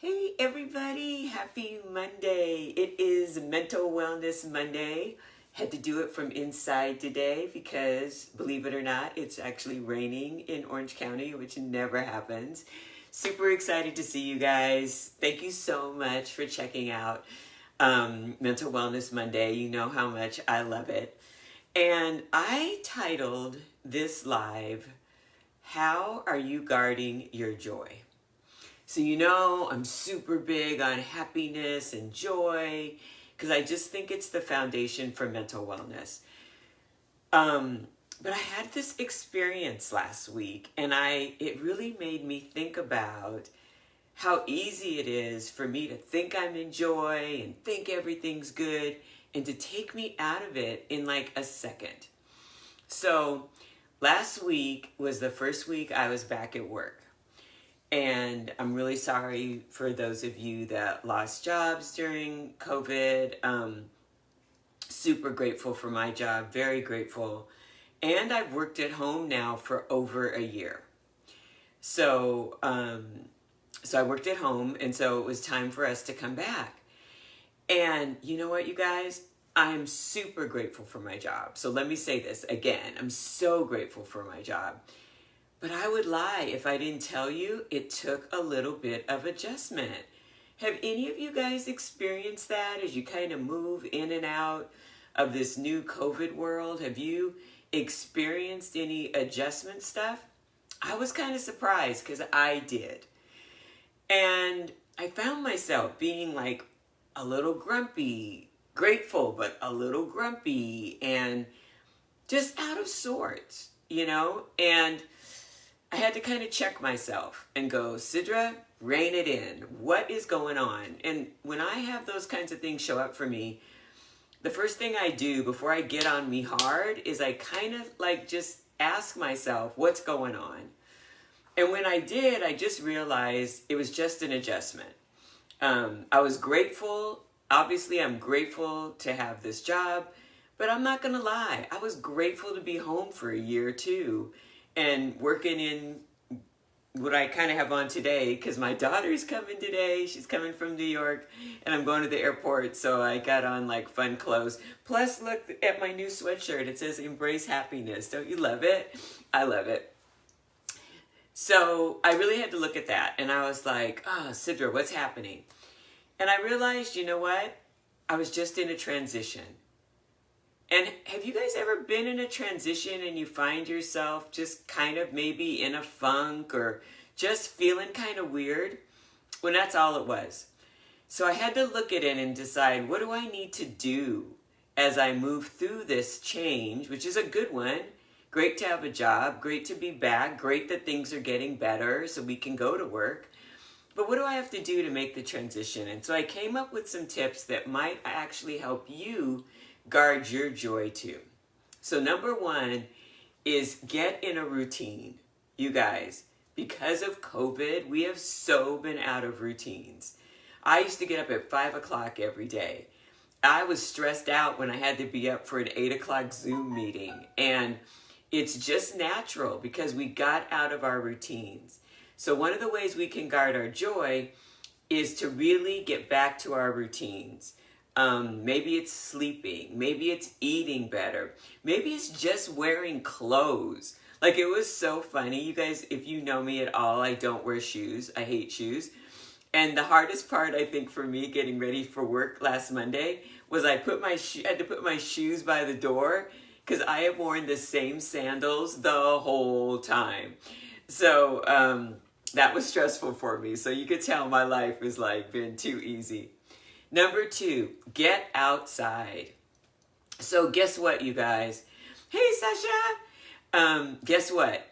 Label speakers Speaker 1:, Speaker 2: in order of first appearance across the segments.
Speaker 1: Hey everybody, happy Monday. It is Mental Wellness Monday. Had to do it from inside today because, believe it or not, it's actually raining in Orange County, which never happens. Super excited to see you guys. Thank you so much for checking out Mental Wellness Monday. You know how much I love it. And I titled this live, How Are You Guarding Your Joy? So you know I'm super big on happiness and joy because I just think it's the foundation for mental wellness. But I had this experience last week and it really made me think about how easy it is for me to think I'm in joy and think everything's good and to take me out of it in like a second. So last week was the first week I was back at work. And I'm really sorry for those of you that lost jobs during COVID. Super grateful for my job, very grateful. And I've worked at home now for over a year. So I worked at home, and so it was time for us to come back. And you know what, you guys? I'm super grateful for my job. So let me say this again. I'm so grateful for my job. But I would lie if I didn't tell you it took a little bit of adjustment. Have any of you guys experienced that as you kind of move in and out of this new COVID world? Have you experienced any adjustment stuff? I was kind of surprised because I did. And I found myself being like a little grumpy, grateful, but a little grumpy and just out of sorts, you know? And I had to kind of check myself and go, Sidra, rein it in. What is going on? And when I have those kinds of things show up for me, the first thing I do before I get on me hard is I kind of like just ask myself, what's going on? And when I did, I just realized it was just an adjustment. I was grateful. Obviously, I'm grateful to have this job, but I'm not going to lie. I was grateful to be home for a year or two and working in what I kind of have on today because my daughter's coming today. She's coming from New York and I'm going to the airport. So I got on like fun clothes. Plus, look at my new sweatshirt. It says embrace happiness. Don't you love it? I love it. So I really had to look at that. And I was like, Sidra, what's happening? And I realized, you know what? I was just in a transition. And have you guys ever been in a transition and you find yourself just kind of maybe in a funk or just feeling kind of weird? Well, that's all it was. So I had to look at it and decide, what do I need to do as I move through this change, which is a good one. Great to have a job, great to be back, great that things are getting better so we can go to work. But what do I have to do to make the transition? And so I came up with some tips that might actually help you guard your joy too. So number one is get in a routine. You guys, because of COVID, we have so been out of routines. I used to get up at 5 o'clock every day. I was stressed out when I had to be up for an 8 o'clock Zoom meeting. And it's just natural because we got out of our routines. So one of the ways we can guard our joy is to really get back to our routines. Maybe it's sleeping. Maybe it's eating better. Maybe it's just wearing clothes. Like it was so funny. You guys, if you know me at all, I don't wear shoes. I hate shoes. And the hardest part, I think, for me getting ready for work last Monday was I had to put my shoes by the door because I have worn the same sandals the whole time. So that was stressful for me. So you could tell my life has like been too easy. Number two, get outside. So guess what, you guys? Hey, Sasha. Guess what?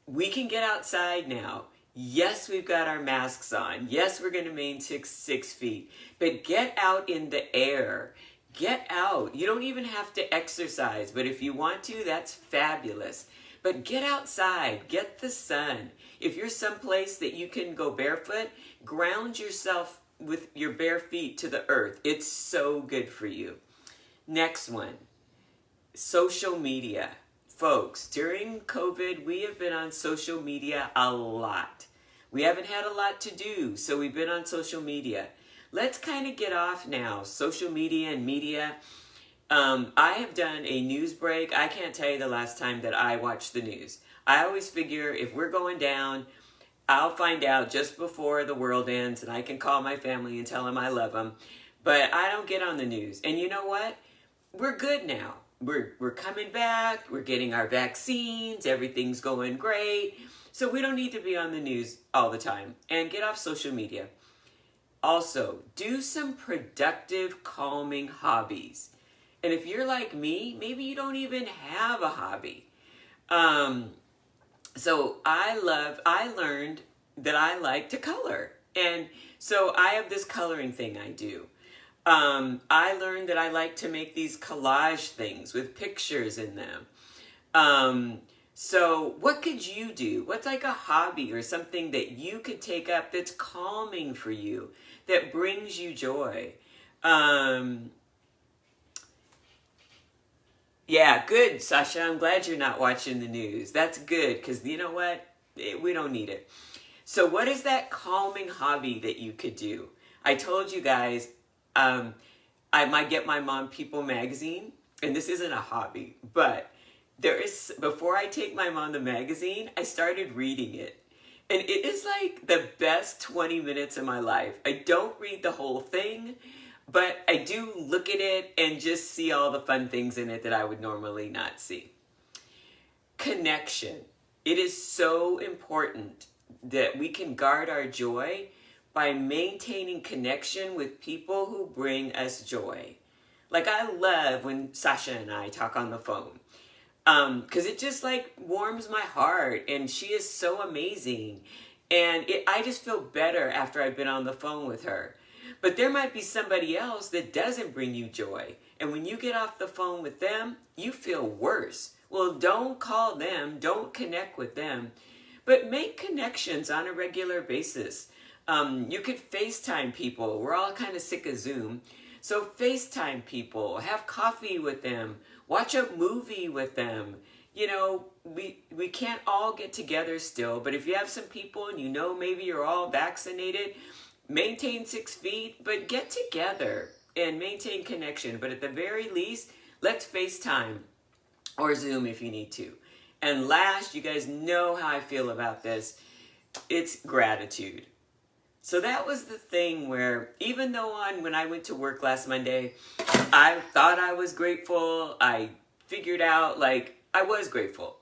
Speaker 1: We can get outside now. Yes, we've got our masks on. Yes, we're going to maintain 6 feet. But get out in the air. Get out. You don't even have to exercise. But if you want to, that's fabulous. But get outside. Get the sun. If you're someplace that you can go barefoot, ground yourself with your bare feet to the earth. It's so good for you. Next one, social media. Folks, during COVID, we have been on social media a lot. We haven't had a lot to do, so we've been on social media. Let's kind of get off now, social media and media. I have done a news break. I can't tell you the last time that I watched the news. I always figure if we're going down, I'll find out just before the world ends, and I can call my family and tell them I love them. But I don't get on the news. And you know what? We're good now. We're coming back. We're getting our vaccines. Everything's going great. So we don't need to be on the news all the time. And get off social media. Also, do some productive, calming hobbies. And if you're like me, maybe you don't even have a hobby. So I learned that I like to color. And so I have this coloring thing I do. I learned that I like to make these collage things with pictures in them. So what could you do? What's like a hobby or something that you could take up that's calming for you, that brings you joy? Yeah, good, Sasha. I'm glad you're not watching the news. That's good, because you know what? We don't need it. So what is that calming hobby that you could do? I told you guys, I might get my mom People magazine, and this isn't a hobby, but before I take my mom the magazine, I started reading it. And it is like the best 20 minutes of my life. I don't read the whole thing, but I do look at it and just see all the fun things in it that I would normally not see. Connection. It is so important that we can guard our joy by maintaining connection with people who bring us joy. Like I love when Sasha and I talk on the phone. Because it just like warms my heart, and she is so amazing. And I just feel better after I've been on the phone with her. But there might be somebody else that doesn't bring you joy. And when you get off the phone with them, you feel worse. Well, don't call them. Don't connect with them. But make connections on a regular basis. You could FaceTime people. We're all kind of sick of Zoom. So FaceTime people. Have coffee with them. Watch a movie with them. You know, we can't all get together still. But if you have some people and you know maybe you're all vaccinated, maintain 6 feet, but get together and maintain connection. But at the very least, let's FaceTime or Zoom if you need to. And last, you guys know how I feel about this. It's gratitude. So that was the thing where even though when I went to work last Monday, I thought I was grateful. I figured out like I was grateful.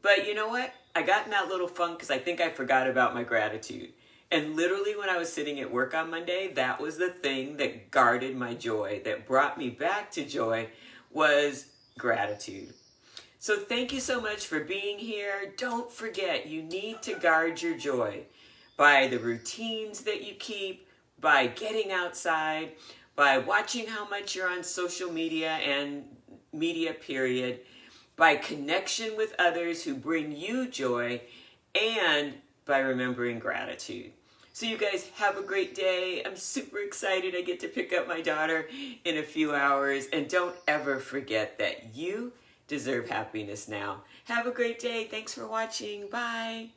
Speaker 1: But you know what? I got in that little funk because I think I forgot about my gratitude. And literally when I was sitting at work on Monday, that was the thing that guarded my joy, that brought me back to joy, was gratitude. So thank you so much for being here. Don't forget, you need to guard your joy by the routines that you keep, by getting outside, by watching how much you're on social media and media period, by connection with others who bring you joy, and by remembering gratitude. So you guys have a great day. I'm super excited. I get to pick up my daughter in a few hours. And don't ever forget that you deserve happiness now. Have a great day. Thanks for watching. Bye.